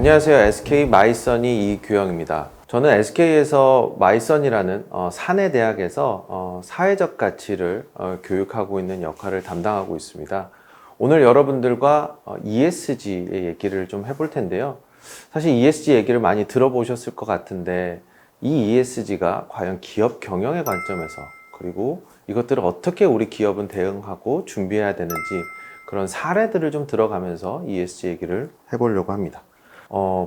안녕하세요. SK 마이선이 이규영입니다. 저는 SK에서 마이선이라는 사내대학에서 사회적 가치를 교육하고 있는 역할을 담당하고 있습니다. 오늘 여러분들과 ESG의 얘기를 좀 해볼 텐데요. 사실 ESG 얘기를 많이 들어보셨을 것 같은데 이 ESG가 과연 기업 경영의 관점에서 그리고 이것들을 어떻게 우리 기업은 대응하고 준비해야 되는지 그런 사례들을 좀 들어가면서 ESG 얘기를 해보려고 합니다.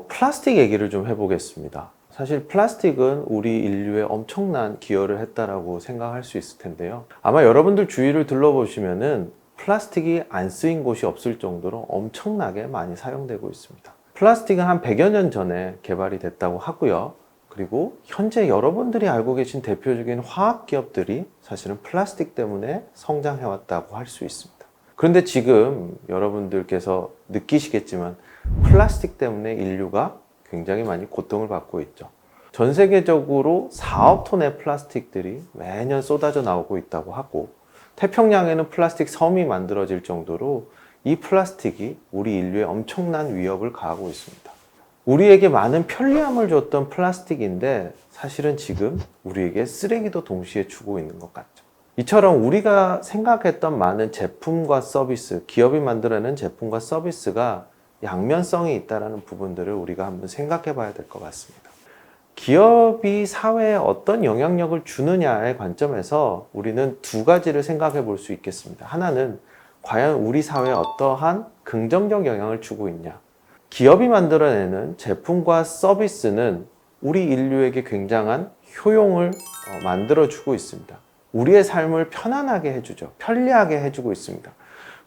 플라스틱 얘기를 좀 해보겠습니다. 사실 플라스틱은 우리 인류에 엄청난 기여를 했다라고 생각할 수 있을 텐데요. 아마 여러분들 주위를 둘러보시면은 플라스틱이 안 쓰인 곳이 없을 정도로 엄청나게 많이 사용되고 있습니다. 플라스틱은 한 100여 년 전에 개발이 됐다고 하고요. 그리고 현재 여러분들이 알고 계신 대표적인 화학 기업들이 사실은 플라스틱 때문에 성장해왔다고 할 수 있습니다. 그런데 지금 여러분들께서 느끼시겠지만 플라스틱 때문에 인류가 굉장히 많이 고통을 받고 있죠. 전 세계적으로 4억 톤의 플라스틱들이 매년 쏟아져 나오고 있다고 하고 태평양에는 플라스틱 섬이 만들어질 정도로 이 플라스틱이 우리 인류에 엄청난 위협을 가하고 있습니다. 우리에게 많은 편리함을 줬던 플라스틱인데 사실은 지금 우리에게 쓰레기도 동시에 주고 있는 것 같죠. 이처럼 우리가 생각했던 많은 제품과 서비스, 기업이 만들어낸 제품과 서비스가 양면성이 있다는 부분들을 우리가 한번 생각해 봐야 될 것 같습니다. 기업이 사회에 어떤 영향력을 주느냐의 관점에서 우리는 두 가지를 생각해 볼 수 있겠습니다. 하나는 과연 우리 사회에 어떠한 긍정적 영향을 주고 있냐. 기업이 만들어내는 제품과 서비스는 우리 인류에게 굉장한 효용을 만들어주고 있습니다. 우리의 삶을 편안하게 해주죠. 편리하게 해주고 있습니다.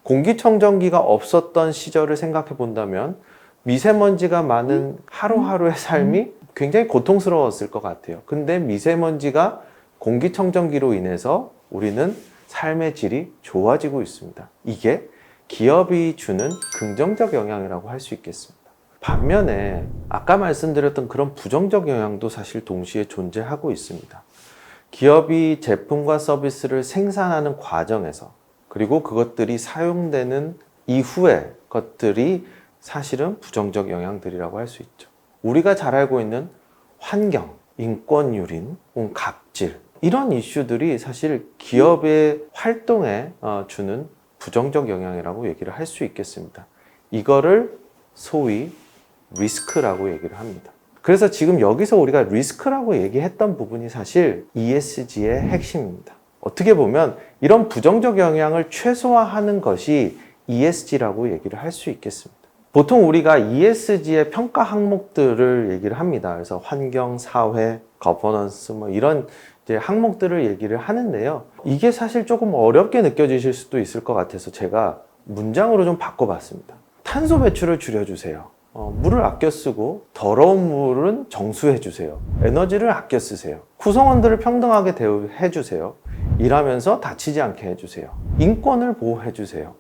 공기청정기가 없었던 시절을 생각해 본다면 미세먼지가 많은 하루하루의 삶이 굉장히 고통스러웠을 것 같아요. 근데 미세먼지가 공기청정기로 인해서 우리는 삶의 질이 좋아지고 있습니다. 이게 기업이 주는 긍정적 영향이라고 할 수 있겠습니다. 반면에 아까 말씀드렸던 그런 부정적 영향도 사실 동시에 존재하고 있습니다. 기업이 제품과 서비스를 생산하는 과정에서 그리고 그것들이 사용되는 이후의 것들이 사실은 부정적 영향들이라고 할 수 있죠. 우리가 잘 알고 있는 환경, 인권유린, 갑질 이런 이슈들이 사실 기업의 활동에 주는 부정적 영향이라고 얘기를 할 수 있겠습니다. 이거를 소위 리스크라고 얘기를 합니다. 그래서 지금 여기서 우리가 리스크라고 얘기했던 부분이 사실 ESG의 핵심입니다. 어떻게 보면 이런 부정적 영향을 최소화하는 것이 ESG라고 얘기를 할 수 있겠습니다. 보통 우리가 ESG의 평가 항목들을 얘기를 합니다. 그래서 환경, 사회, 거버넌스 이런 이제 항목들을 얘기를 하는데요. 이게 사실 조금 어렵게 느껴지실 수도 있을 것 같아서 제가 문장으로 좀 바꿔봤습니다. 탄소 배출을 줄여주세요. 물을 아껴 쓰고 더러운 물은 정수해 주세요. 에너지를 아껴 쓰세요. 구성원들을 평등하게 대우해 주세요. 일하면서 다치지 않게 해주세요. 인권을 보호해 주세요.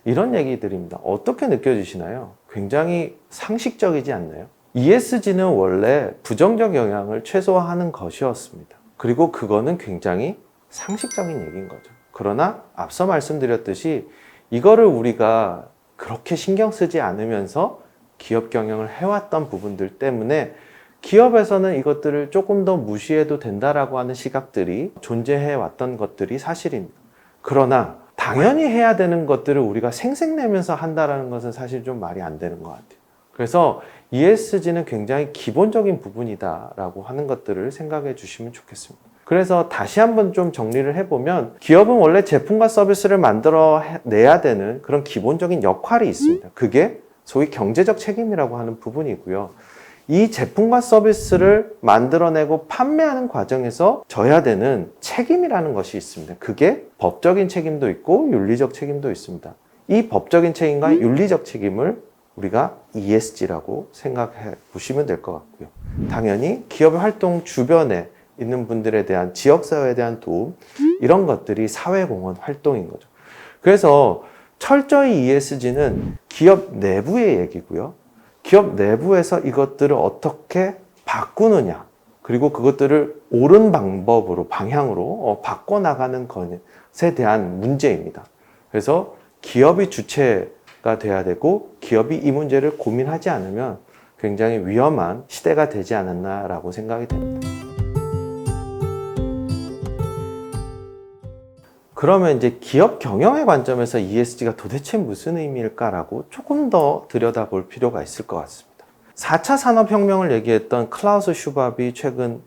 이런 얘기들입니다. 어떻게 느껴지시나요? 굉장히 상식적이지 않나요? ESG는 원래 부정적 영향을 최소화하는 것이었습니다. 그리고 그거는 굉장히 상식적인 얘기인 거죠. 그러나 앞서 말씀드렸듯이 이거를 우리가 그렇게 신경 쓰지 않으면서 기업 경영을 해왔던 부분들 때문에 기업에서는 이것들을 조금 더 무시해도 된다라고 하는 시각들이 존재해 왔던 것들이 사실입니다. 그러나 당연히 해야 되는 것들을 우리가 생색내면서 한다라는 것은 사실 좀 말이 안 되는 것 같아요. 그래서 ESG는 굉장히 기본적인 부분이다라고 하는 것들을 생각해 주시면 좋겠습니다. 그래서 다시 한번 좀 정리를 해보면 기업은 원래 제품과 서비스를 만들어 내야 되는 그런 기본적인 역할이 있습니다. 그게 소위 경제적 책임이라고 하는 부분이고요. 이 제품과 서비스를 만들어내고 판매하는 과정에서 져야 되는 책임이라는 것이 있습니다. 그게 법적인 책임도 있고 윤리적 책임도 있습니다. 이 법적인 책임과 윤리적 책임을 우리가 ESG라고 생각해 보시면 될 것 같고요. 당연히 기업의 활동 주변에 있는 분들에 대한 지역사회에 대한 도움 이런 것들이 사회공헌 활동인 거죠. 그래서 철저히 ESG는 기업 내부의 얘기고요. 기업 내부에서 이것들을 어떻게 바꾸느냐 그리고 그것들을 옳은 방법으로 방향으로 바꿔나가는 것에 대한 문제입니다. 그래서 기업이 주체가 돼야 되고 기업이 이 문제를 고민하지 않으면 굉장히 위험한 시대가 되지 않았나라고 생각이 됩니다. 그러면 이제 기업 경영의 관점에서 ESG가 도대체 무슨 의미일까라고 조금 더 들여다볼 필요가 있을 것 같습니다. 4차 산업혁명을 얘기했던 클라우스 슈밥이 최근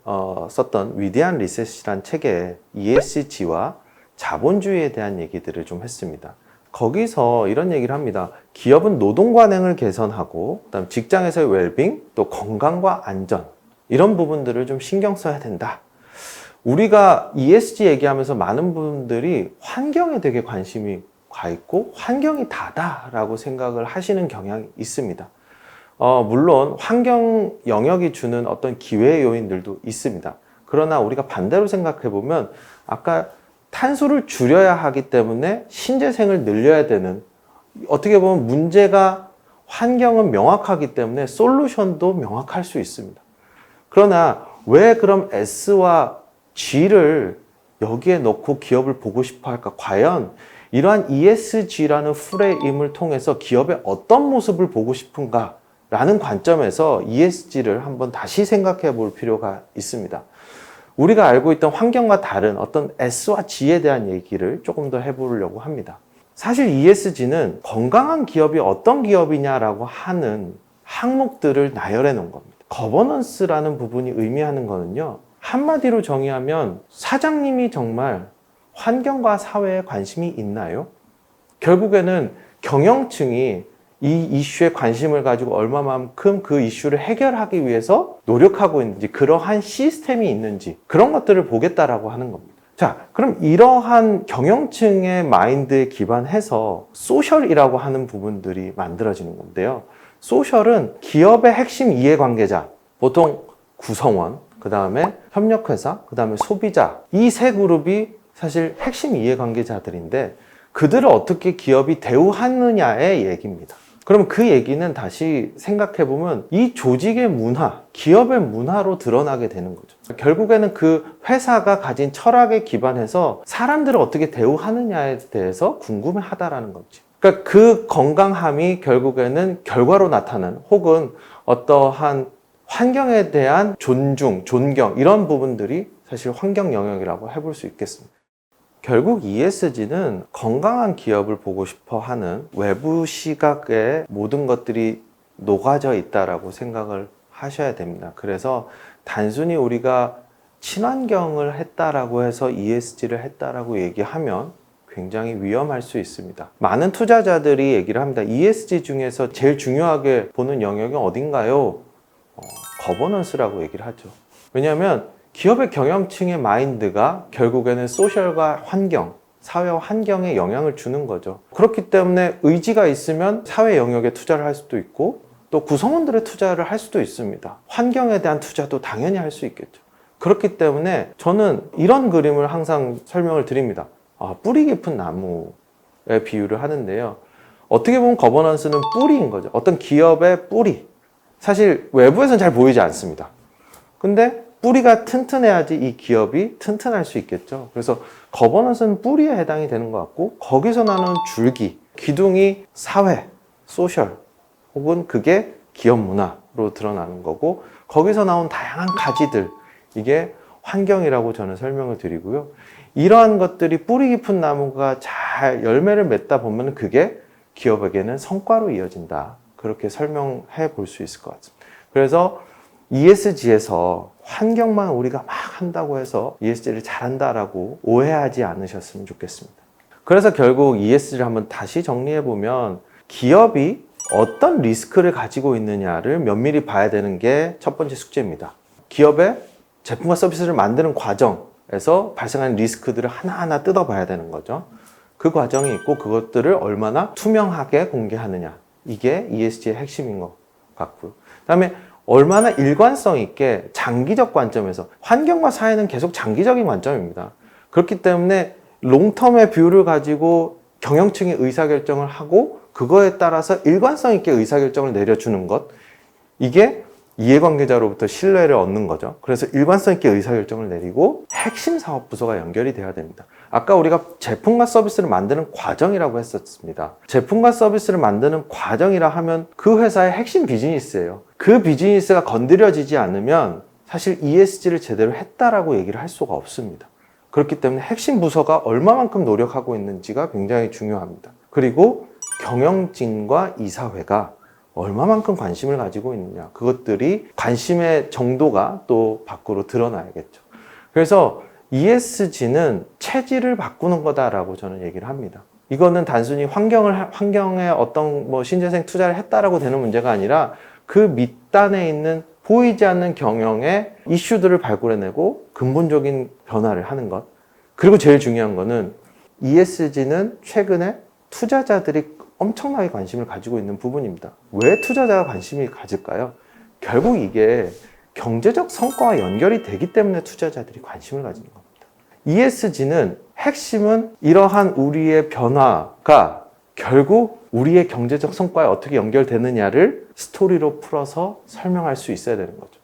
썼던 위대한 리셋이란 책에 ESG와 자본주의에 대한 얘기들을 좀 했습니다. 거기서 이런 얘기를 합니다. 기업은 노동 관행을 개선하고 그다음 직장에서의 웰빙, 또 건강과 안전 이런 부분들을 좀 신경 써야 된다. 우리가 ESG 얘기하면서 많은 분들이 환경에 되게 관심이 가 있고 환경이 다다라고 생각을 하시는 경향이 있습니다. 물론 환경 영역이 주는 어떤 기회 요인들도 있습니다. 그러나 우리가 반대로 생각해 보면 아까 탄소를 줄여야 하기 때문에 신재생을 늘려야 되는, 어떻게 보면 문제가 환경은 명확하기 때문에 솔루션도 명확할 수 있습니다. 그러나 왜 그럼 S와 G를 여기에 넣고 기업을 보고 싶어 할까? 과연 이러한 ESG라는 프레임을 통해서 기업의 어떤 모습을 보고 싶은가? 라는 관점에서 ESG를 한번 다시 생각해 볼 필요가 있습니다. 우리가 알고 있던 환경과 다른 어떤 S와 G에 대한 얘기를 조금 더 해보려고 합니다. 사실 ESG는 건강한 기업이 어떤 기업이냐라고 하는 항목들을 나열해 놓은 겁니다. 거버넌스라는 부분이 의미하는 거는요, 한마디로 정의하면 사장님이 정말 환경과 사회에 관심이 있나요? 결국에는 경영층이 이 이슈에 관심을 가지고 얼마만큼 그 이슈를 해결하기 위해서 노력하고 있는지, 그러한 시스템이 있는지, 그런 것들을 보겠다라고 하는 겁니다. 자, 그럼 이러한 경영층의 마인드에 기반해서 소셜이라고 하는 부분들이 만들어지는 건데요. 소셜은 기업의 핵심 이해관계자, 보통 구성원, 그 다음에 협력회사, 그 다음에 소비자, 이 세 그룹이 사실 핵심 이해관계자들인데 그들을 어떻게 기업이 대우하느냐의 얘기입니다. 그럼 그 얘기는 다시 생각해보면 이 조직의 문화, 기업의 문화로 드러나게 되는 거죠. 결국에는 그 회사가 가진 철학에 기반해서 사람들을 어떻게 대우하느냐에 대해서 궁금해하다라는 거지. 그러니까 그 건강함이 결국에는 결과로 나타나는, 혹은 어떠한 환경에 대한 존중, 존경, 이런 부분들이 사실 환경 영역이라고 해볼 수 있겠습니다. 결국 ESG는 건강한 기업을 보고 싶어 하는 외부 시각에 모든 것들이 녹아져 있다라고 생각을 하셔야 됩니다. 그래서 단순히 우리가 친환경을 했다라고 해서 ESG를 했다라고 얘기하면 굉장히 위험할 수 있습니다. 많은 투자자들이 얘기를 합니다. ESG 중에서 제일 중요하게 보는 영역이 어딘가요? 거버넌스라고 얘기를 하죠. 왜냐하면 기업의 경영층의 마인드가 결국에는 소셜과 환경, 사회와 환경에 영향을 주는 거죠. 그렇기 때문에 의지가 있으면 사회 영역에 투자를 할 수도 있고 또 구성원들의 투자를 할 수도 있습니다. 환경에 대한 투자도 당연히 할 수 있겠죠. 그렇기 때문에 저는 이런 그림을 항상 설명을 드립니다. 뿌리 깊은 나무에 비유를 하는데요. 어떻게 보면 거버넌스는 뿌리인 거죠. 어떤 기업의 뿌리. 사실 외부에서는 잘 보이지 않습니다. 근데 뿌리가 튼튼해야지 이 기업이 튼튼할 수 있겠죠. 그래서 거버넌스는 뿌리에 해당이 되는 것 같고, 거기서 나는 줄기, 기둥이 사회, 소셜, 혹은 그게 기업 문화로 드러나는 거고, 거기서 나온 다양한 가지들, 이게 환경이라고 저는 설명을 드리고요. 이러한 것들이 뿌리 깊은 나무가 잘 열매를 맺다 보면 그게 기업에게는 성과로 이어진다. 그렇게 설명해 볼 수 있을 것 같습니다. 그래서 ESG에서 환경만 우리가 막 한다고 해서 ESG를 잘한다라고 오해하지 않으셨으면 좋겠습니다. 그래서 결국 ESG를 한번 다시 정리해보면 기업이 어떤 리스크를 가지고 있느냐를 면밀히 봐야 되는 게 첫 번째 숙제입니다. 기업의 제품과 서비스를 만드는 과정에서 발생하는 리스크들을 하나하나 뜯어봐야 되는 거죠. 그 과정이 있고 그것들을 얼마나 투명하게 공개하느냐, 이게 ESG의 핵심인 것 같고요. 그 다음에 얼마나 일관성 있게 장기적 관점에서, 환경과 사회는 계속 장기적인 관점입니다. 그렇기 때문에 롱텀의 뷰를 가지고 경영층이 의사결정을 하고 그거에 따라서 일관성 있게 의사결정을 내려주는 것, 이게 이해관계자로부터 신뢰를 얻는 거죠. 그래서 일관성 있게 의사결정을 내리고 핵심 사업 부서가 연결이 돼야 됩니다. 아까 우리가 제품과 서비스를 만드는 과정이라고 했었습니다. 제품과 서비스를 만드는 과정이라 하면 그 회사의 핵심 비즈니스예요. 그 비즈니스가 건드려지지 않으면 사실 ESG를 제대로 했다라고 얘기를 할 수가 없습니다. 그렇기 때문에 핵심 부서가 얼마만큼 노력하고 있는지가 굉장히 중요합니다. 그리고 경영진과 이사회가 얼마만큼 관심을 가지고 있느냐, 그것들이 관심의 정도가 또 밖으로 드러나야겠죠. 그래서 ESG는 체질을 바꾸는 거다라고 저는 얘기를 합니다. 이거는 단순히 환경에 어떤 신재생 투자를 했다라고 되는 문제가 아니라 그 밑단에 있는 보이지 않는 경영의 이슈들을 발굴해내고 근본적인 변화를 하는 것. 그리고 제일 중요한 거는 ESG는 최근에 투자자들이 엄청나게 관심을 가지고 있는 부분입니다. 왜 투자자가 관심이 가질까요? 결국 이게 경제적 성과와 연결이 되기 때문에 투자자들이 관심을 가지는 겁니다. ESG는 핵심은 이러한 우리의 변화가 결국 우리의 경제적 성과에 어떻게 연결되느냐를 스토리로 풀어서 설명할 수 있어야 되는 거죠.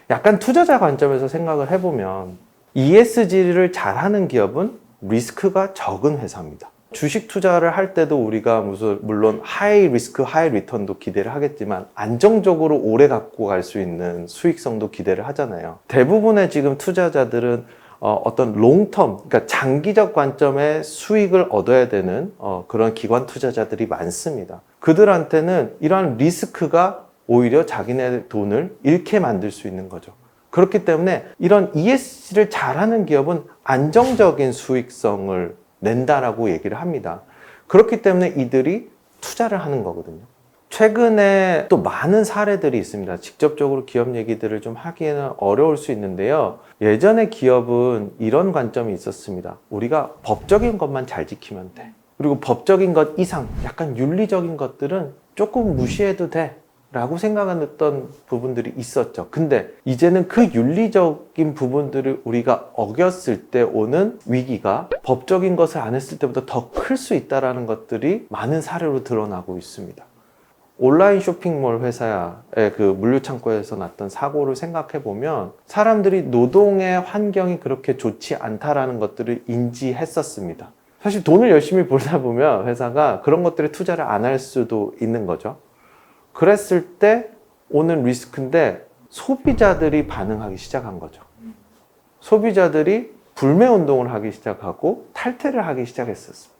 약간 투자자 관점에서 생각을 해보면 ESG를 잘하는 기업은 리스크가 적은 회사입니다. 주식 투자를 할 때도 우리가 물론 하이 리스크, 하이 리턴도 기대를 하겠지만 안정적으로 오래 갖고 갈 수 있는 수익성도 기대를 하잖아요. 대부분의 지금 투자자들은 어떤 롱텀, 그러니까 장기적 관점의 수익을 얻어야 되는 그런 기관 투자자들이 많습니다. 그들한테는 이러한 리스크가 오히려 자기네 돈을 잃게 만들 수 있는 거죠. 그렇기 때문에 이런 ESG를 잘하는 기업은 안정적인 수익성을 낸다라고 얘기를 합니다. 그렇기 때문에 이들이 투자를 하는 거거든요. 최근에 또 많은 사례들이 있습니다. 직접적으로 기업 얘기들을 좀 하기에는 어려울 수 있는데요. 예전에 기업은 이런 관점이 있었습니다. 우리가 법적인 것만 잘 지키면 돼. 그리고 법적인 것 이상, 약간 윤리적인 것들은 조금 무시해도 돼. 라고 생각했던 부분들이 있었죠. 근데 이제는 그 윤리적인 부분들을 우리가 어겼을 때 오는 위기가 법적인 것을 안 했을 때보다 더 클 수 있다는 것들이 많은 사례로 드러나고 있습니다. 온라인 쇼핑몰 회사의 그 물류창고에서 났던 사고를 생각해 보면 사람들이 노동의 환경이 그렇게 좋지 않다라는 것들을 인지했었습니다. 사실 돈을 열심히 벌다 보면 회사가 그런 것들에 투자를 안 할 수도 있는 거죠. 그랬을 때 오는 리스크인데 소비자들이 반응하기 시작한 거죠. 소비자들이 불매 운동을 하기 시작하고 탈퇴를 하기 시작했었습니다.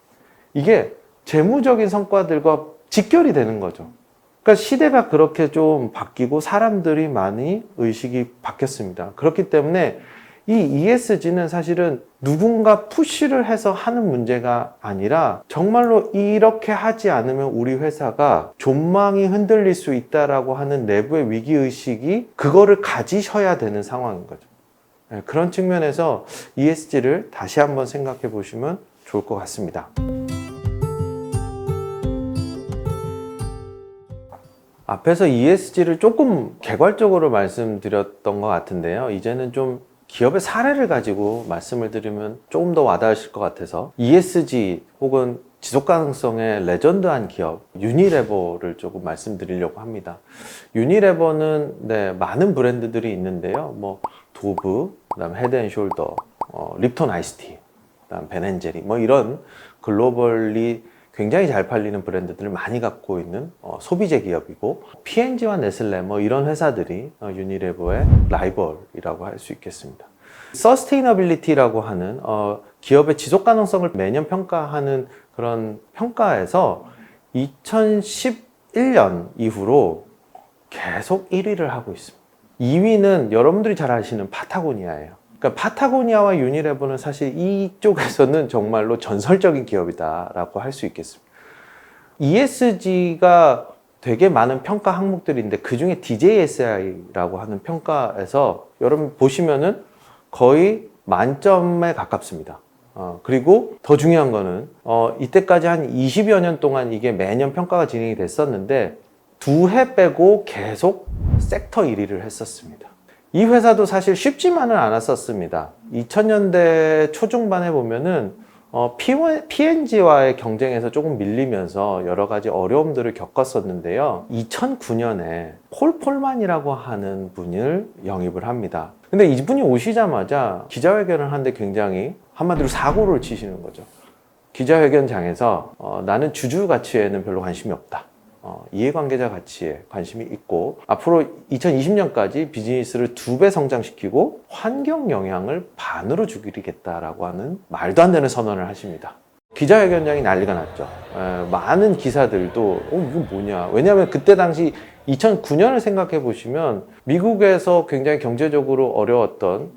이게 재무적인 성과들과 직결이 되는 거죠. 그러니까 시대가 그렇게 좀 바뀌고 사람들이 많이 의식이 바뀌었습니다. 그렇기 때문에 이 ESG는 사실은 누군가 푸시를 해서 하는 문제가 아니라 정말로 이렇게 하지 않으면 우리 회사가 존망이 흔들릴 수 있다라고 하는 내부의 위기의식이 그거를 가지셔야 되는 상황인 거죠. 그런 측면에서 ESG를 다시 한번 생각해 보시면 좋을 것 같습니다. 앞에서 ESG를 조금 개괄적으로 말씀드렸던 것 같은데요. 이제는 좀 기업의 사례를 가지고 말씀을 드리면 조금 더 와닿으실 것 같아서 ESG 혹은 지속가능성의 레전드한 기업 유니레버를 조금 말씀드리려고 합니다. 유니레버는 많은 브랜드들이 있는데요. 도브, 그다음 헤드앤숄더, 립톤 아이스티, 그다음 벤앤제리 이런 글로벌리 굉장히 잘 팔리는 브랜드들을 많이 갖고 있는 소비재 기업이고 P&G와 네슬레 이런 회사들이 유니레버의 라이벌이라고 할 수 있겠습니다. 서스테이너빌리티라고 하는 기업의 지속 가능성을 매년 평가하는 그런 평가에서 2011년 이후로 계속 1위를 하고 있습니다. 2위는 여러분들이 잘 아시는 파타고니아예요. 그러니까 파타고니아와 유니레버는 사실 이쪽에서는 정말로 전설적인 기업이다라고 할 수 있겠습니다. ESG가 되게 많은 평가 항목들인데 그 중에 DJSI라고 하는 평가에서 여러분 보시면은 거의 만점에 가깝습니다. 그리고 더 중요한 거는 이때까지 한 20여 년 동안 이게 매년 평가가 진행이 됐었는데 2해 빼고 계속 섹터 1위를 했었습니다. 이 회사도 사실 쉽지만은 않았었습니다. 2000년대 초중반에 보면은 P&G와의 경쟁에서 조금 밀리면서 여러 가지 어려움들을 겪었었는데요. 2009년에 폴 폴만이라고 하는 분을 영입을 합니다. 근데 이분이 오시자마자 기자회견을 하는데 굉장히 한마디로 사고를 치시는 거죠. 기자회견장에서 나는 주주 가치에는 별로 관심이 없다. 이해관계자 가치에 관심이 있고 앞으로 2020년까지 비즈니스를 2배 성장시키고 환경 영향을 반으로 줄이겠다라고 하는 말도 안 되는 선언을 하십니다. 기자회견장이 난리가 났죠. 많은 기사들도 이건 뭐냐. 왜냐하면 그때 당시 2009년을 생각해 보시면 미국에서 굉장히 경제적으로 어려웠던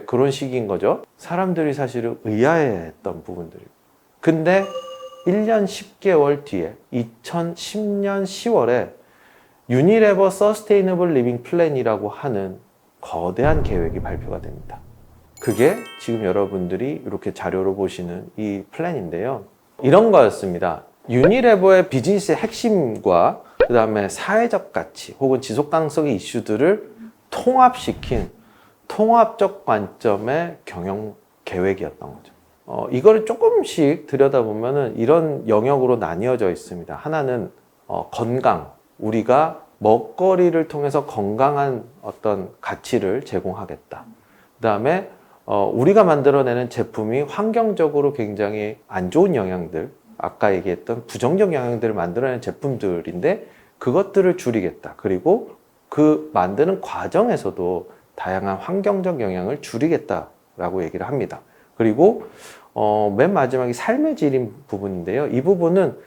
그런 시기인 거죠. 사람들이 사실은 의아해했던 부분들이. 근데 1년 10개월 뒤에 2010년 10월에 유니레버 서스테이너블 리빙 플랜이라고 하는 거대한 계획이 발표가 됩니다. 그게 지금 여러분들이 이렇게 자료로 보시는 이 플랜인데요. 이런 거였습니다. 유니레버의 비즈니스의 핵심과 그 다음에 사회적 가치 혹은 지속 가능성의 이슈들을 통합시킨 통합적 관점의 경영 계획이었던 거죠. 이거를 조금씩 들여다보면은 이런 영역으로 나뉘어져 있습니다. 하나는 건강, 우리가 먹거리를 통해서 건강한 어떤 가치를 제공하겠다. 그 다음에 우리가 만들어내는 제품이 환경적으로 굉장히 안 좋은 영향들, 아까 얘기했던 부정적 영향들을 만들어내는 제품들인데 그것들을 줄이겠다. 그리고 그 만드는 과정에서도 다양한 환경적 영향을 줄이겠다라고 얘기를 합니다. 그리고 맨 마지막이 삶의 질인 부분인데요. 이 부분은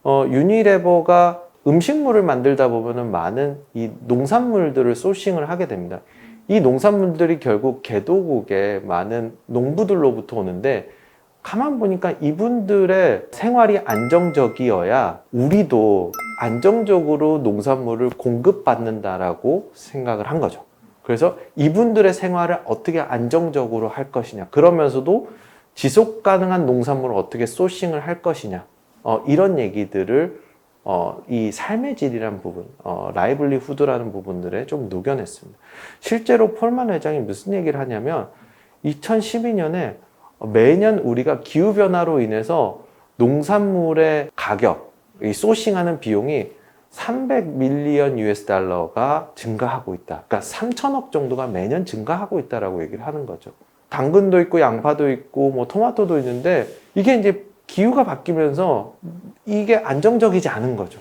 유니레버가 음식물을 만들다 보면은 많은 이 농산물들을 소싱을 하게 됩니다. 이 농산물들이 결국 개도국의 많은 농부들로부터 오는데 가만 보니까 이분들의 생활이 안정적이어야 우리도 안정적으로 농산물을 공급받는다라고 생각을 한 거죠. 그래서 이분들의 생활을 어떻게 안정적으로 할 것이냐, 그러면서도 지속 가능한 농산물을 어떻게 소싱을 할 것이냐, 이런 얘기들을 이 삶의 질이라는 부분, 라이블리후드라는 부분들에 좀 녹여냈습니다. 실제로 폴만 회장이 무슨 얘기를 하냐면 2012년에 매년 우리가 기후변화로 인해서 농산물의 가격, 이 소싱하는 비용이 300밀리언 US 달러가 증가하고 있다. 그러니까 3천억 정도가 매년 증가하고 있다라고 얘기를 하는 거죠. 당근도 있고 양파도 있고 뭐 토마토도 있는데 이게 이제 기후가 바뀌면서 이게 안정적이지 않은 거죠.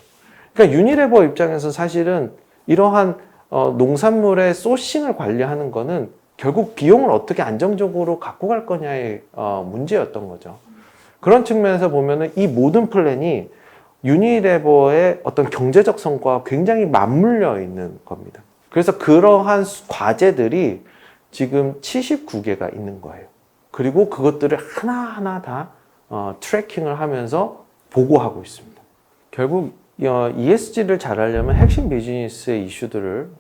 그러니까 유니레버 입장에서 사실은 이러한 농산물의 소싱을 관리하는 거는 결국 비용을 어떻게 안정적으로 갖고 갈 거냐의 문제였던 거죠. 그런 측면에서 보면은 이 모든 플랜이 유니레버의 어떤 경제적 성과와 굉장히 맞물려 있는 겁니다. 그래서 그러한 과제들이 지금 79개가 있는 거예요. 그리고 그것들을 하나하나 다 트래킹을 하면서 보고하고 있습니다. 결국 ESG를 잘 하려면 핵심 비즈니스의 이슈들을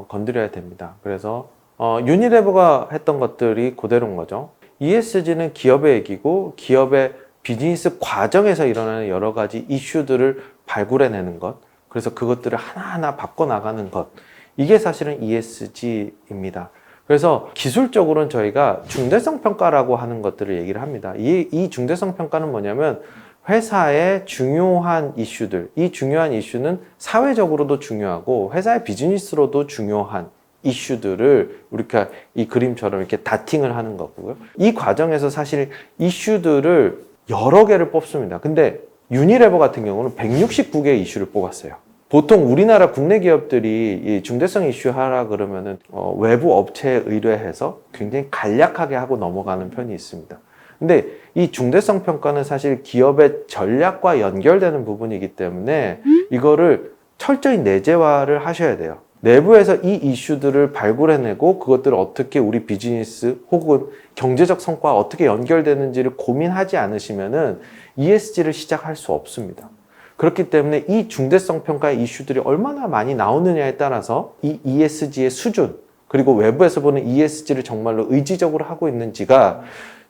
건드려야 됩니다. 그래서 유니레버가 했던 것들이 그대로인 거죠. ESG는 기업의 얘기고 기업의 비즈니스 과정에서 일어나는 여러 가지 이슈들을 발굴해내는 것, 그래서 그것들을 하나하나 바꿔나가는 것, 이게 사실은 ESG입니다. 그래서 기술적으로는 저희가 중대성 평가라고 하는 것들을 얘기를 합니다. 이 중대성 평가는 뭐냐면 회사의 중요한 이슈들, 이 중요한 이슈는 사회적으로도 중요하고 회사의 비즈니스로도 중요한 이슈들을 우리가 이 그림처럼 이렇게 다팅을 하는 거고요. 이 과정에서 사실 이슈들을 여러 개를 뽑습니다. 근데 유니레버 같은 경우는 169개의 이슈를 뽑았어요. 보통 우리나라 국내 기업들이 이 중대성 이슈 하라 그러면은 외부 업체에 의뢰해서 굉장히 간략하게 하고 넘어가는 편이 있습니다. 근데 이 중대성 평가는 사실 기업의 전략과 연결되는 부분이기 때문에 이거를 철저히 내재화를 하셔야 돼요. 내부에서 이 이슈들을 발굴해내고 그것들을 어떻게 우리 비즈니스 혹은 경제적 성과와 어떻게 연결되는지를 고민하지 않으시면은 ESG를 시작할 수 없습니다. 그렇기 때문에 이 중대성 평가의 이슈들이 얼마나 많이 나오느냐에 따라서 이 ESG의 수준, 그리고 외부에서 보는 ESG를 정말로 의지적으로 하고 있는지가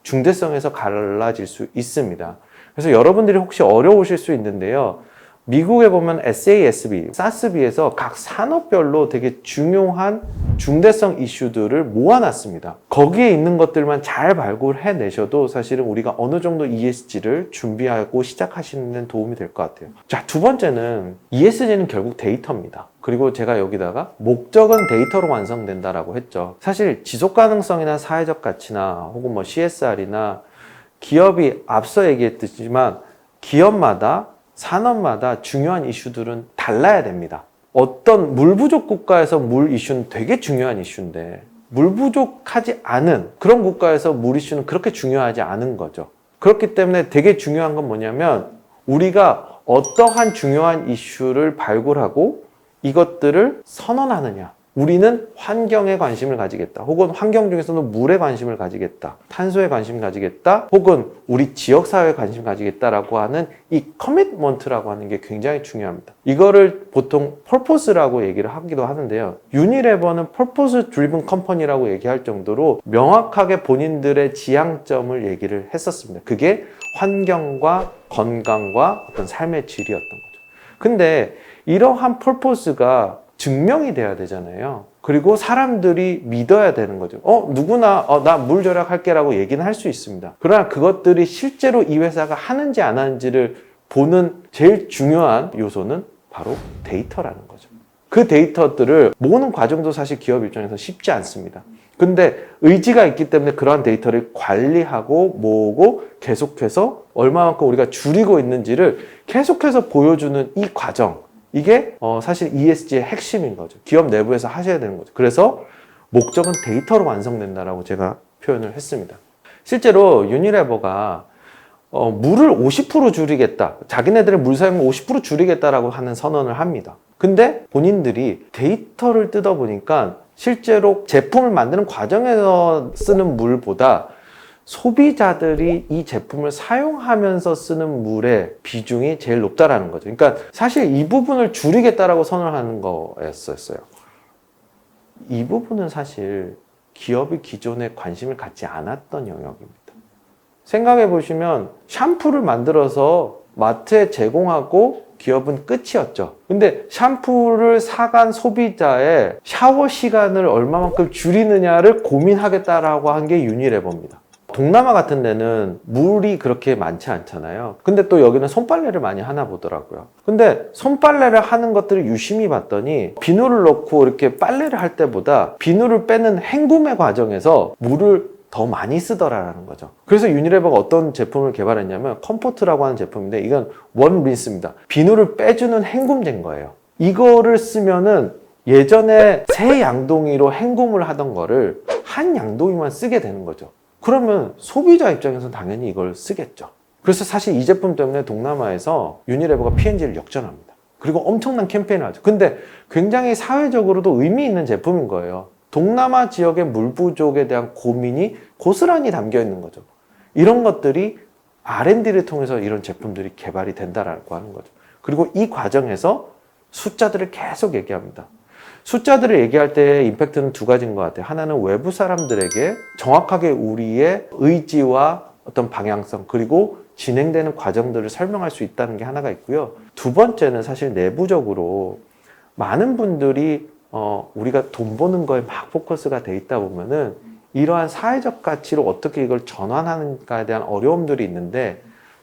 중대성에서 갈라질 수 있습니다. 그래서 여러분들이 혹시 어려우실 수 있는데요. 미국에 보면 SASB, SASB에서 각 산업별로 되게 중요한 중대성 이슈들을 모아놨습니다. 거기에 있는 것들만 잘 발굴해내셔도 사실은 우리가 어느 정도 ESG를 준비하고 시작하시는 데 도움이 될 것 같아요. 자, 두 번째는 ESG는 결국 데이터입니다. 그리고 제가 여기다가 목적은 데이터로 완성된다라고 했죠. 사실 지속가능성이나 사회적 가치나 혹은 뭐 CSR이나 기업이 앞서 얘기했듯이지만 기업마다 산업마다 중요한 이슈들은 달라야 됩니다. 어떤 물 부족 국가에서 물 이슈는 되게 중요한 이슈인데 물 부족하지 않은 그런 국가에서 물 이슈는 그렇게 중요하지 않은 거죠. 그렇기 때문에 되게 중요한 건 뭐냐면 우리가 어떠한 중요한 이슈를 발굴하고 이것들을 선언하느냐. 우리는 환경에 관심을 가지겠다. 혹은 환경 중에서는 물에 관심을 가지겠다. 탄소에 관심을 가지겠다. 혹은 우리 지역사회에 관심을 가지겠다라고 하는 이 커미트먼트라고 하는 게 굉장히 중요합니다. 이거를 보통 purpose라고 얘기를 하기도 하는데요. 유니레버는 purpose driven company라고 얘기할 정도로 명확하게 본인들의 지향점을 얘기를 했었습니다. 그게 환경과 건강과 어떤 삶의 질이었던 거죠. 근데 이러한 purpose가 증명이 돼야 되잖아요. 그리고 사람들이 믿어야 되는 거죠. 누구나 나 물 절약할게라고 얘기는 할 수 있습니다. 그러나 그것들이 실제로 이 회사가 하는지 안 하는지를 보는 제일 중요한 요소는 바로 데이터라는 거죠. 그 데이터들을 모으는 과정도 사실 기업 입장에서 쉽지 않습니다. 근데 의지가 있기 때문에 그러한 데이터를 관리하고 모으고 계속해서 얼마만큼 우리가 줄이고 있는지를 계속해서 보여주는 이 과정, 이게 사실 ESG의 핵심인 거죠. 기업 내부에서 하셔야 되는 거죠. 그래서 목적은 데이터로 완성된다라고 제가 표현을 했습니다. 실제로 유니레버가 물을 50% 줄이겠다. 자기네들의 물 사용을 50% 줄이겠다라고 하는 선언을 합니다. 근데 본인들이 데이터를 뜯어보니까 실제로 제품을 만드는 과정에서 쓰는 물보다 소비자들이 이 제품을 사용하면서 쓰는 물의 비중이 제일 높다라는 거죠. 그러니까 사실 이 부분을 줄이겠다라고 선언하는 거였어요. 이 부분은 사실 기업이 기존에 관심을 갖지 않았던 영역입니다. 생각해 보시면 샴푸를 만들어서 마트에 제공하고 기업은 끝이었죠. 근데 샴푸를 사간 소비자의 샤워 시간을 얼마만큼 줄이느냐를 고민하겠다라고 한 게 유니레버입니다. 동남아 같은 데는 물이 그렇게 많지 않잖아요. 근데 또 여기는 손빨래를 많이 하나 보더라고요. 근데 손빨래를 하는 것들을 유심히 봤더니 비누를 넣고 이렇게 빨래를 할 때보다 비누를 빼는 헹굼의 과정에서 물을 더 많이 쓰더라라는 거죠. 그래서 유니레버가 어떤 제품을 개발했냐면 컴포트라고 하는 제품인데 이건 원 린스입니다. 비누를 빼주는 헹굼제인 거예요. 이거를 쓰면은 예전에 세 양동이로 헹굼을 하던 거를 한 양동이만 쓰게 되는 거죠. 그러면 소비자 입장에서는 당연히 이걸 쓰겠죠. 그래서 사실 이 제품 때문에 동남아에서 유니레버가 P&G를 역전합니다. 그리고 엄청난 캠페인을 하죠. 근데 굉장히 사회적으로도 의미 있는 제품인 거예요. 동남아 지역의 물 부족에 대한 고민이 고스란히 담겨 있는 거죠. 이런 것들이 R&D를 통해서 이런 제품들이 개발이 된다라고 하는 거죠. 그리고 이 과정에서 숫자들을 계속 얘기합니다. 숫자들을 얘기할 때 임팩트는 두 가지인 것 같아요. 하나는 외부 사람들에게 정확하게 우리의 의지와 어떤 방향성 그리고 진행되는 과정들을 설명할 수 있다는 게 하나가 있고요. 두 번째는 사실 내부적으로 많은 분들이 우리가 돈 버는 거에 막 포커스가 돼 있다 보면은 이러한 사회적 가치로 어떻게 이걸 전환하는가에 대한 어려움들이 있는데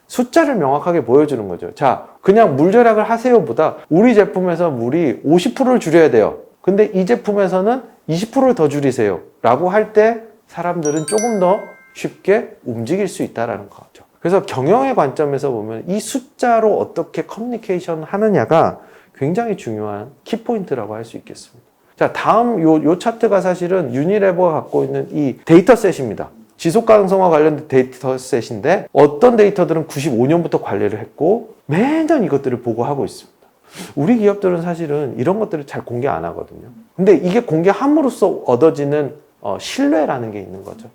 숫자를 명확하게 보여주는 거죠. 자, 그냥 물 절약을 하세요 보다 우리 제품에서 물이 50%를 줄여야 돼요. 근데 이 제품에서는 20%를 더 줄이세요 라고 할 때 사람들은 조금 더 쉽게 움직일 수 있다는 거죠. 그래서 경영의 관점에서 보면 이 숫자로 어떻게 커뮤니케이션 하느냐가 굉장히 중요한 키포인트라고 할 수 있겠습니다. 자, 다음 요 차트가 사실은 유니레버가 갖고 있는 이 데이터셋입니다. 지속가능성과 관련된 데이터셋인데 어떤 데이터들은 95년부터 관리를 했고 매년 이것들을 보고하고 있습니다. 우리 기업들은 사실은 이런 것들을 잘 공개 안 하거든요. 근데 이게 공개함으로써 얻어지는 신뢰라는 게 있는 거죠.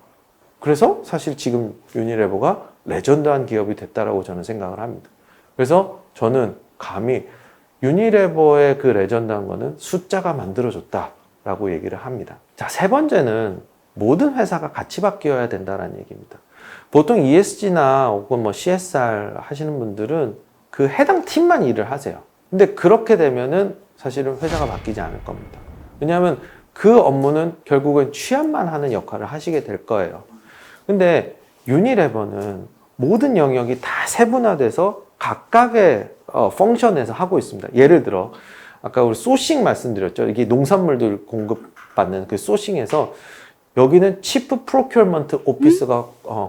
그래서 사실 지금 유니레버가 레전드한 기업이 됐다라고 저는 생각을 합니다. 그래서 저는 감히 유니레버의 그 레전드한 거는 숫자가 만들어줬다라고 얘기를 합니다. 자, 세 번째는 모든 회사가 같이 바뀌어야 된다는 얘기입니다. 보통 ESG나 혹은 뭐 CSR 하시는 분들은 그 해당 팀만 일을 하세요. 근데 그렇게 되면은 사실은 회사가 바뀌지 않을 겁니다. 왜냐하면 그 업무는 결국은 취합만 하는 역할을 하시게 될 거예요. 근데 유니레버는 모든 영역이 다 세분화돼서 각각의 펑션에서 하고 있습니다. 예를 들어 아까 우리 소싱 말씀드렸죠. 이게 농산물들 공급받는 그 소싱에서 여기는 치프 프로큐어먼트 오피스가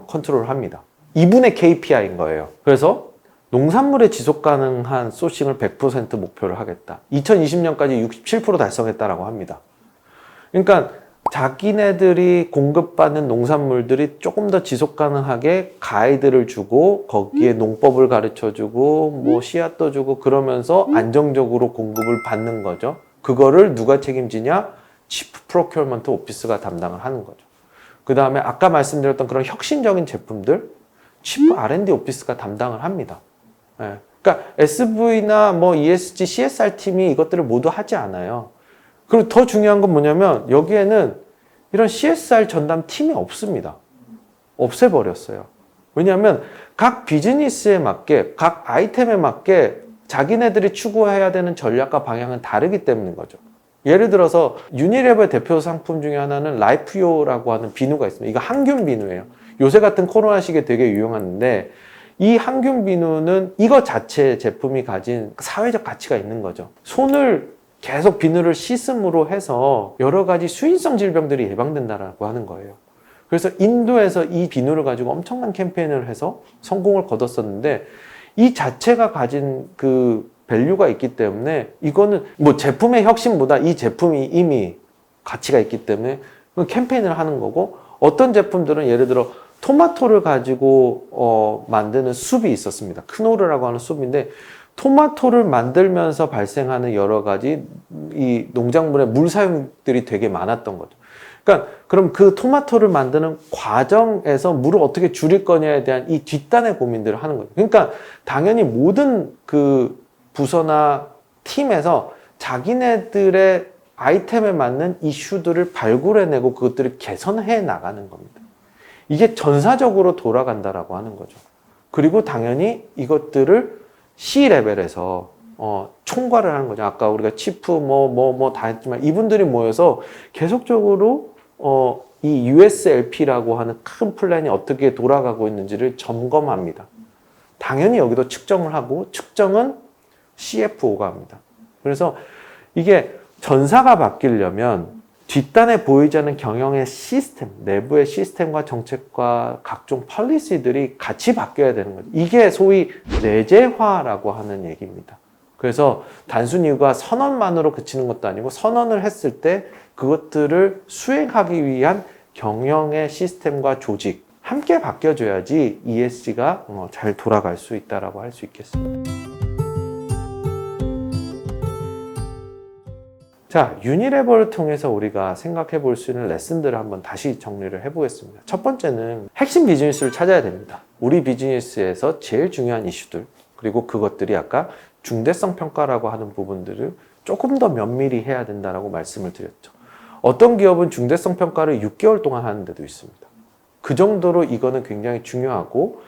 컨트롤합니다. 이분의 KPI인 거예요. 그래서 농산물의 지속 가능한 소싱을 100% 목표를 하겠다. 2020년까지 67% 달성했다라고 합니다. 그러니까 자기네들이 공급받는 농산물들이 조금 더 지속 가능하게 가이드를 주고 거기에 농법을 가르쳐 주고 뭐 씨앗도 주고 그러면서 안정적으로 공급을 받는 거죠. 그거를 누가 책임지냐? 치프 프로큐어먼트 오피스가 담당을 하는 거죠. 그 다음에 아까 말씀드렸던 그런 혁신적인 제품들 치프 R&D 오피스가 담당을 합니다. 예. 그러니까 SV나 뭐 ESG, CSR 팀이 이것들을 모두 하지 않아요. 그리고 더 중요한 건 뭐냐면 여기에는 이런 CSR 전담 팀이 없습니다. 없애버렸어요. 왜냐하면 각 비즈니스에 맞게 각 아이템에 맞게 자기네들이 추구해야 되는 전략과 방향은 다르기 때문인 거죠. 예를 들어서 유니레버의 대표 상품 중에 하나는 라이프요라고 하는 비누가 있습니다. 이거 항균 비누예요. 요새 같은 코로나 시기에 되게 유용한데 이 항균 비누는 이거 자체 제품이 가진 사회적 가치가 있는 거죠. 손을 계속 비누를 씻음으로 해서 여러 가지 수인성 질병들이 예방된다라고 하는 거예요. 그래서 인도에서 이 비누를 가지고 엄청난 캠페인을 해서 성공을 거뒀었는데 이 자체가 가진 그 밸류가 있기 때문에 이거는 뭐 제품의 혁신보다 이 제품이 이미 가치가 있기 때문에 캠페인을 하는 거고 어떤 제품들은 예를 들어 토마토를 가지고 만드는 숲이 있었습니다. 크노르라고 하는 숲인데 토마토를 만들면서 발생하는 여러 가지 이 농작물의 물 사용들이 되게 많았던 거죠. 그러니까 그럼 그 토마토를 만드는 과정에서 물을 어떻게 줄일 거냐에 대한 이 뒷단의 고민들을 하는 거죠. 그러니까 당연히 모든 그 부서나 팀에서 자기네들의 아이템에 맞는 이슈들을 발굴해내고 그것들을 개선해 나가는 겁니다. 이게 전사적으로 돌아간다라고 하는 거죠. 그리고 당연히 이것들을 C 레벨에서 총괄을 하는 거죠. 아까 우리가 치프 뭐 다 했지만 이분들이 모여서 계속적으로 이 USLP라고 하는 큰 플랜이 어떻게 돌아가고 있는지를 점검합니다. 당연히 여기도 측정을 하고 측정은 CFO가 합니다. 그래서 이게 전사가 바뀌려면 뒷단에 보이지 않는 경영의 시스템, 내부의 시스템과 정책과 각종 폴리시들이 같이 바뀌어야 되는 거죠. 이게 소위 내재화라고 하는 얘기입니다. 그래서 단순 이유가 선언만으로 그치는 것도 아니고 선언을 했을 때 그것들을 수행하기 위한 경영의 시스템과 조직 함께 바뀌어줘야지 ESG가 잘 돌아갈 수 있다라고 할 수 있겠습니다. 자, 유니레버를 통해서 우리가 생각해 볼 수 있는 레슨들을 한번 다시 정리를 해보겠습니다. 첫 번째는 핵심 비즈니스를 찾아야 됩니다. 우리 비즈니스에서 제일 중요한 이슈들, 그리고 그것들이 아까 중대성 평가라고 하는 부분들을 조금 더 면밀히 해야 된다라고 말씀을 드렸죠. 어떤 기업은 중대성 평가를 6개월 동안 하는 데도 있습니다. 그 정도로 이거는 굉장히 중요하고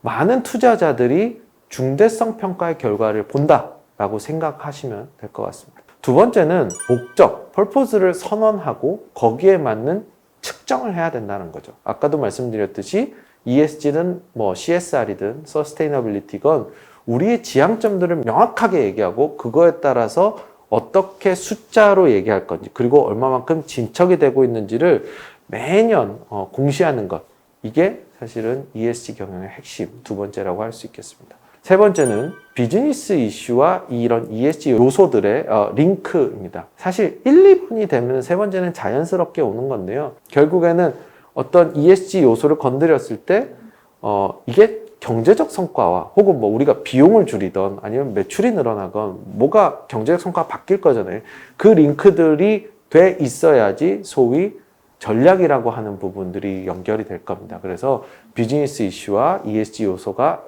많은 투자자들이 중대성 평가의 결과를 본다라고 생각하시면 될 것 같습니다. 두 번째는 목적, purpose를 선언하고 거기에 맞는 측정을 해야 된다는 거죠. 아까도 말씀드렸듯이 ESG든 뭐 CSR이든 Sustainability건 우리의 지향점들을 명확하게 얘기하고 그거에 따라서 어떻게 숫자로 얘기할 건지 그리고 얼마만큼 진척이 되고 있는지를 매년 공시하는 것. 이게 사실은 ESG 경영의 핵심 두 번째라고 할 수 있겠습니다. 세 번째는 비즈니스 이슈와 이런 ESG 요소들의 링크입니다. 사실 1, 2번이 되면 세 번째는 자연스럽게 오는 건데요. 결국에는 어떤 ESG 요소를 건드렸을 때 이게 경제적 성과와 혹은 뭐 우리가 비용을 줄이던 아니면 매출이 늘어나건 뭐가 경제적 성과가 바뀔 거잖아요. 그 링크들이 돼 있어야지 소위 전략이라고 하는 부분들이 연결이 될 겁니다. 그래서 비즈니스 이슈와 ESG 요소가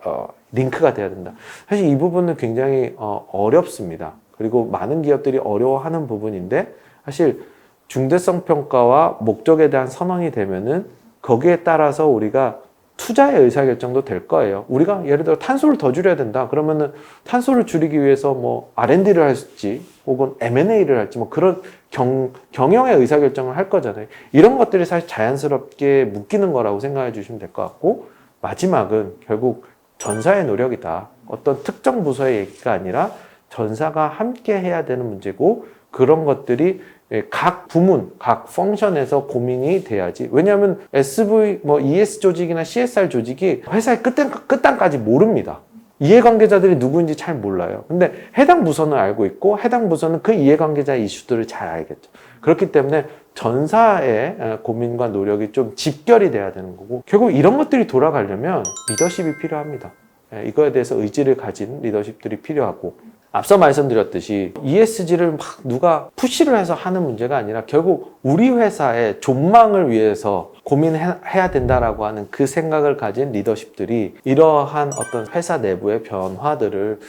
링크가 돼야 된다. 사실 이 부분은 굉장히 어렵습니다. 그리고 많은 기업들이 어려워하는 부분인데 사실 중대성 평가와 목적에 대한 선언이 되면은 거기에 따라서 우리가 투자의 의사결정도 될 거예요. 우리가 예를 들어 탄소를 더 줄여야 된다. 그러면은 탄소를 줄이기 위해서 뭐 R&D를 할지 혹은 M&A를 할지 뭐 그런 경영의 의사결정을 할 거잖아요. 이런 것들이 사실 자연스럽게 묶이는 거라고 생각해 주시면 될 것 같고, 마지막은 결국 전사의 노력이다. 어떤 특정 부서의 얘기가 아니라 전사가 함께 해야 되는 문제고, 그런 것들이 각 부문, 각 펑션에서 고민이 돼야지. 왜냐하면 SV, ES 조직이나 CSR 조직이 회사의 끝단까지 모릅니다. 이해관계자들이 누구인지 잘 몰라요. 근데 해당 부서는 알고 있고, 해당 부서는 그 이해관계자의 이슈들을 잘 알겠죠. 그렇기 때문에 전사의 고민과 노력이 좀 집결이 돼야 되는 거고, 결국 이런 것들이 돌아가려면 리더십이 필요합니다. 이거에 대해서 의지를 가진 리더십들이 필요하고, 앞서 말씀드렸듯이 ESG를 막 누가 푸시를 해서 하는 문제가 아니라 결국 우리 회사의 존망을 위해서 고민해야 된다라고 하는 그 생각을 가진 리더십들이 이러한 어떤 회사 내부의 변화들을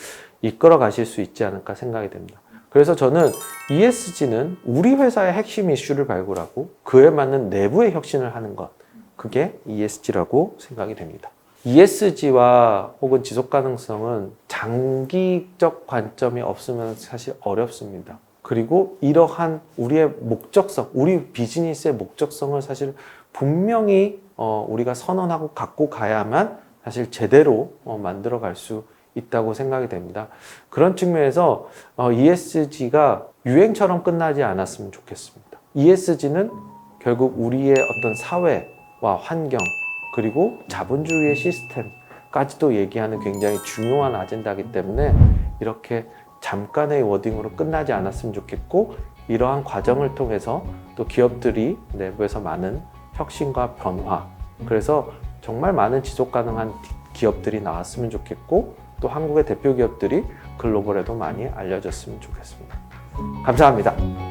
이끌어 가실 수 있지 않을까 생각이 됩니다. 그래서 저는 ESG는 우리 회사의 핵심 이슈를 발굴하고 그에 맞는 내부의 혁신을 하는 것, 그게 ESG라고 생각이 됩니다. ESG와 혹은 지속 가능성은 장기적 관점이 없으면 사실 어렵습니다. 그리고 이러한 우리의 목적성, 우리 비즈니스의 목적성을 사실 분명히 우리가 선언하고 갖고 가야만 사실 제대로 만들어 갈 수 있다고 생각이 됩니다. 그런 측면에서 ESG가 유행처럼 끝나지 않았으면 좋겠습니다. ESG는 결국 우리의 어떤 사회와 환경, 그리고 자본주의의 시스템까지도 얘기하는 굉장히 중요한 아젠다이기 때문에 이렇게 잠깐의 워딩으로 끝나지 않았으면 좋겠고, 이러한 과정을 통해서 또 기업들이 내부에서 많은 혁신과 변화, 그래서 정말 많은 지속 가능한 기업들이 나왔으면 좋겠고, 또 한국의 대표 기업들이 글로벌에도 많이 알려졌으면 좋겠습니다. 감사합니다.